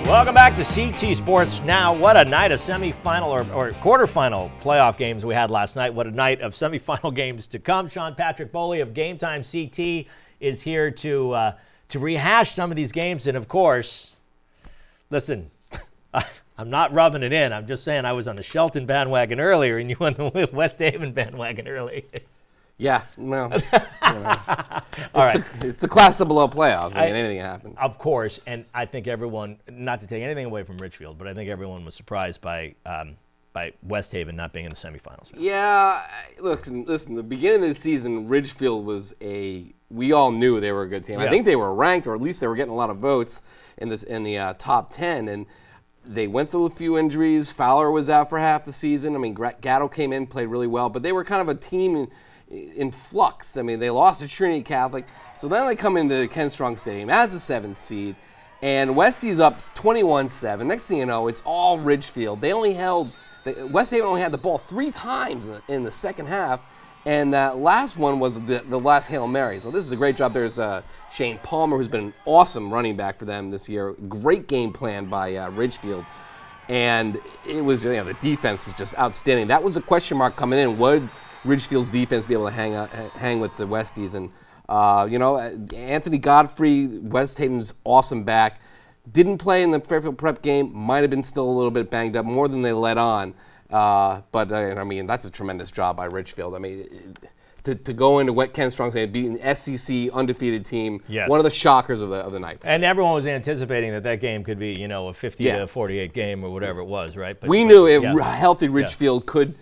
Welcome back to CT Sports Now. What a night of semifinal or quarterfinal playoff games we had last night. What a night of semifinal games to come. Sean Patrick Bowley of GameTime CT is here to rehash some of these games. And, of course, listen, I'm not rubbing it in. I'm just saying I was on the Shelton bandwagon earlier, and you on the West Haven bandwagon early. Yeah, well, All right. It's a class of below playoffs. I mean, anything happens. Of course, and I think everyone, not to take anything away from Richfield, but I think everyone was surprised by West Haven not being in the semifinals. Yeah, look, listen, the beginning of the season, Ridgefield was we all knew they were a good team. Yeah. I think they were ranked, or at least they were getting a lot of votes in the top 10, and they went through a few injuries. Fowler was out for half the season. I mean, Gatto came in, played really well, but they were kind of a team in flux. I mean, they lost to Trinity Catholic. So then they come into Ken Strong Stadium as a 7th seed, and Westie's up 21-7. Next thing you know, it's all Ridgefield. West Haven only had the ball 3 times in the second half, and that last one was the last Hail Mary. So this is a great job. There's Shane Palmer, who's been an awesome running back for them this year. Great game plan by Ridgefield. And it was, the defense was just outstanding. That was a question mark coming in. Would Ridgefield's defense be able to hang with the Westies? And, Anthony Godfrey, West Haven's awesome back, didn't play in the Fairfield Prep game, might have been still a little bit banged up, more than they let on. But that's a tremendous job by Ridgefield. I mean, to go into Ken Strong Stadium, beat an SEC undefeated team, yes. One of the shockers of the night. And everyone was anticipating that game could be, a 50-48 game or whatever it was, right? We knew a healthy Ridgefield could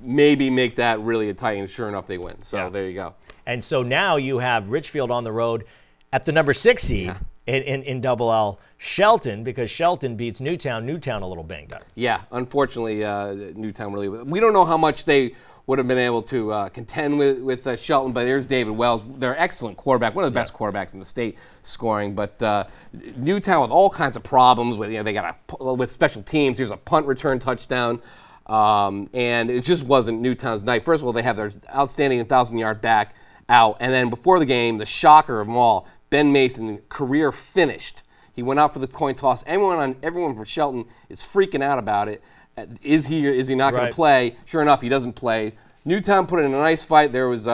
maybe make that really a tight, and sure enough, they win. So there you go. And so now you have Ridgefield on the road at the number 6 seed in Double L, Shelton, because Shelton beats Newtown. Newtown a little banged up. Yeah, unfortunately, Newtown really. We don't know how much they would have been able to contend with Shelton, but there's David Wells. They're an excellent quarterback, one of the best quarterbacks in the state scoring. But Newtown with all kinds of problems with they got with special teams. Here's a punt return touchdown. And it just wasn't Newtown's night. First of all, they have their outstanding 1,000-yard back out. And then before the game, the shocker of them all, Ben Mason, career finished. He went out for the coin toss. Everyone from Shelton is freaking out about it. Is he or is he not going to play? Sure enough, he doesn't play. Newtown put in a nice fight. There was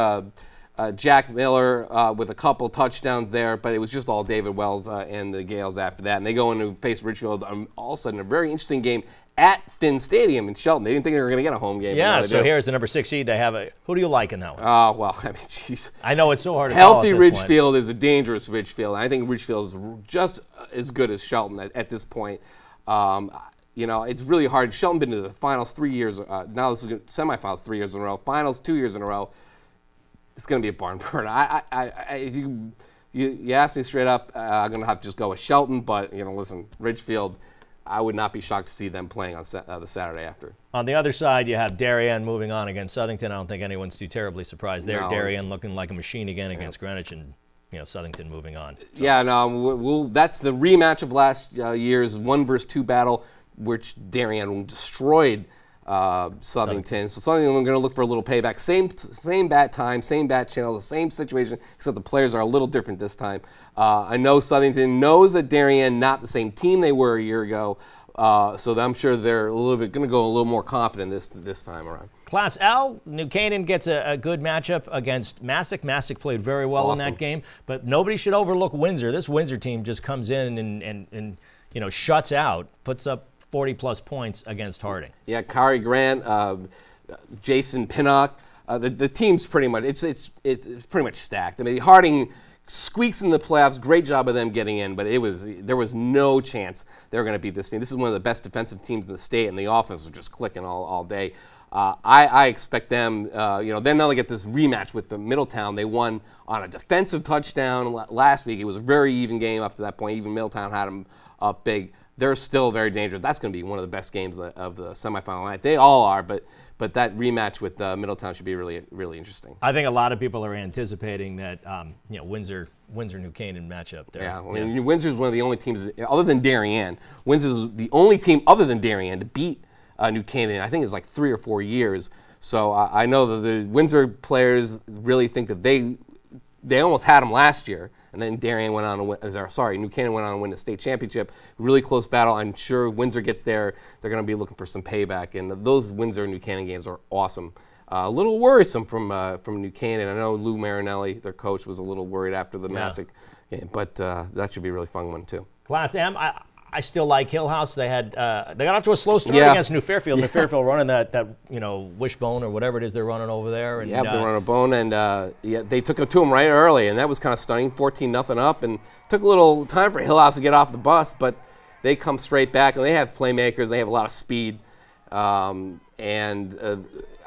Jack Miller with a couple touchdowns there, but it was just all David Wells and the Gales after that. And they go in to face Ridgefield all of a sudden, a very interesting game at Finn Stadium in Shelton. They didn't think they were going to get a home game. Yeah, so here's the number 6 seed. They have who do you like in that one? Well, I mean, jeez. I know it's so hard to call Healthy Ridgefield is a dangerous Ridgefield. I think Ridgefield is just as good as Shelton at this point. It's really hard. Shelton been to the finals 3 years. Now this is semifinals 3 years in a row. Finals 2 years in a row. It's going to be a barn burner. If you ask me straight up, I'm going to have to just go with Shelton. But listen, Ridgefield, I would not be shocked to see them playing on the Saturday after. On the other side, you have Darien moving on against Southington. I don't think anyone's too terribly surprised there. No. Darien looking like a machine again against Greenwich, and Southington moving on. So. Yeah, no, that's the rematch of last year's 1 versus 2 battle, which Darien destroyed Southington. So Southington are going to look for a little payback. Same bat time, same bat channel, the same situation, except the players are a little different this time. I know Southington knows that Darien not the same team they were a year ago, so I'm sure they're going to go a little more confident this time around. Class L, New Canaan gets a good matchup against Massac. Massac played very well in that game, but nobody should overlook Windsor. This Windsor team just comes in and shuts out, puts up 40-plus points against Harding. Yeah, Kari Grant, Jason Pinnock. The team's pretty much it's pretty much stacked. I mean, Harding squeaks in the playoffs. Great job of them getting in, but there was no chance they were going to beat this team. This is one of the best defensive teams in the state, and the offense was just clicking all day. I expect them. Then now they get this rematch with the Middletown. They won on a defensive touchdown last week. It was a very even game up to that point. Even Middletown had them up big. They're still very dangerous. That's going to be one of the best games of the semifinal night. They all are, but that rematch with Middletown should be really, really interesting. I think a lot of people are anticipating that Windsor New Canaan matchup there. Yeah, I mean, Windsor's one of the only teams other than Darien. Windsor's the only team other than Darien to beat New Canaan. I think it was like 3 or 4 years. So I know that the Windsor players really think that they they almost had them last year, and then Darien went on to win, New Canaan went on to win the state championship. Really close battle. I'm sure Windsor gets there. They're going to be looking for some payback, and those Windsor New Canaan games are awesome. A little worrisome from New Canaan. I know Lou Marinelli, their coach, was a little worried after the Massac game, but that should be a really fun one too. Class M, I still like Hill House. They got off to a slow start against New Fairfield. New Fairfield running that wishbone or whatever it is they're running over there. And, they're running a bone, and they took it to them right early, and that was kind of stunning. 14-0 up, and took a little time for Hill House to get off the bus, but they come straight back, and they have playmakers. They have a lot of speed, and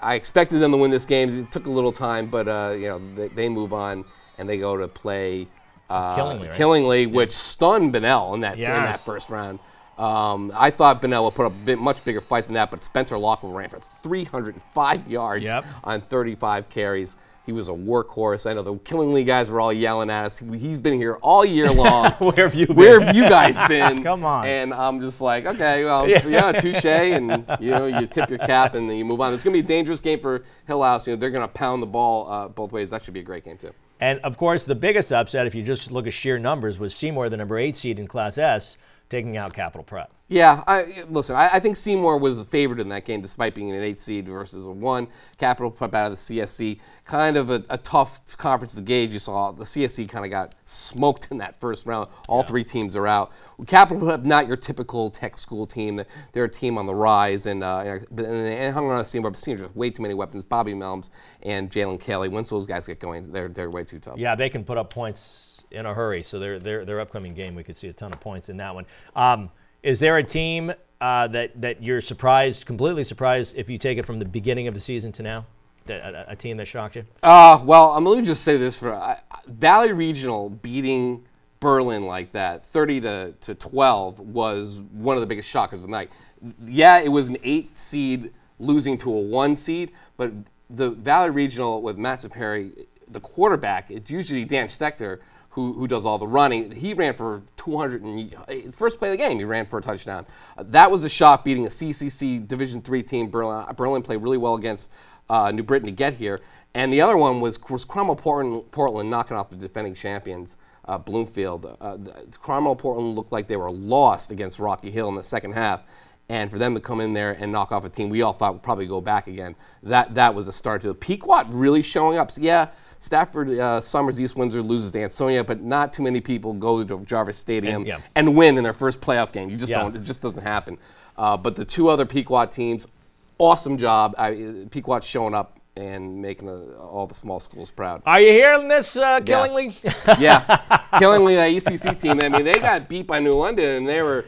I expected them to win this game. It took a little time, but they move on, and they go to play Killingly, which stunned Bunnell in that first round. I thought Bunnell would put up a much bigger fight than that, but Spencer Lockwood ran for 305 yards on 35 carries. He was a workhorse. I know the Killingly guys were all yelling at us. He's been here all year long. Where have you been? Where have you guys been? Come on. And I'm just like, okay, well, touche, and you tip your cap and then you move on. It's going to be a dangerous game for Hill House. They're going to pound the ball both ways. That should be a great game too. And of course, the biggest upset, if you just look at sheer numbers, was Seymour, the number 8 seed in Class S, taking out Capital Prep. Yeah, I think Seymour was favored in that game despite being an 8 seed versus a 1. Capital Prep out of the CSC, kind of a tough conference to gauge. You saw the CSC kind of got smoked in that first round. All 3 teams are out. Capital Prep, not your typical tech school team. They're a team on the rise, and they hung on to Seymour, but Seymour just way too many weapons. Bobby Melms and Jalen Kelly. Once those guys get going, they're way too tough. Yeah, they can put up points in a hurry. So their upcoming game, we could see a ton of points in that one. Is there a team that you're completely surprised if you take it from the beginning of the season to now? A team that shocked you? Well, let me just say this: Valley Regional beating Berlin like that, 30-12, was one of the biggest shockers of the night. Yeah, it was an 8 seed losing to a 1 seed, but the Valley Regional with Matt Saperi, the quarterback, it's usually Dan Stechter, who does all the running. He ran for 200, and first play of the game, he ran for a touchdown. That was a shock, beating a CCC Division III team. Berlin played really well against New Britain to get here. And the other one was Cromwell Portland knocking off the defending champions, Bloomfield. Cromwell Portland looked like they were lost against Rocky Hill in the second half. And for them to come in there and knock off a team we all thought would probably go back again, that was a start to the Pequot really showing up. So yeah, Stafford Summers East Windsor loses to Ansonia, but not too many people go to Jarvis Stadium and win in their first playoff game. You just don't. It just doesn't happen. But the 2 other Pequot teams, awesome job. Pequot showing up and making all the small schools proud. Are you hearing this, Killingly? Yeah, Killingly, that ECC team. I mean, they got beat by New London, and they were.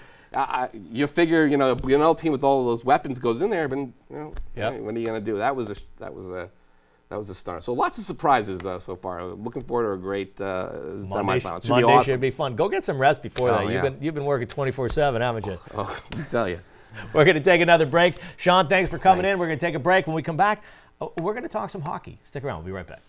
You figure, a Bunnell team with all of those weapons goes in there, but what are you going to do? That was a start. So lots of surprises so far. Looking forward to a great semifinal. Should be awesome. Should be fun. Go get some rest before that. You've been working 24/7, haven't you? Oh, I tell you. We're going to take another break. Sean, thanks for coming in. We're going to take a break. When we come back, we're going to talk some hockey. Stick around. We'll be right back.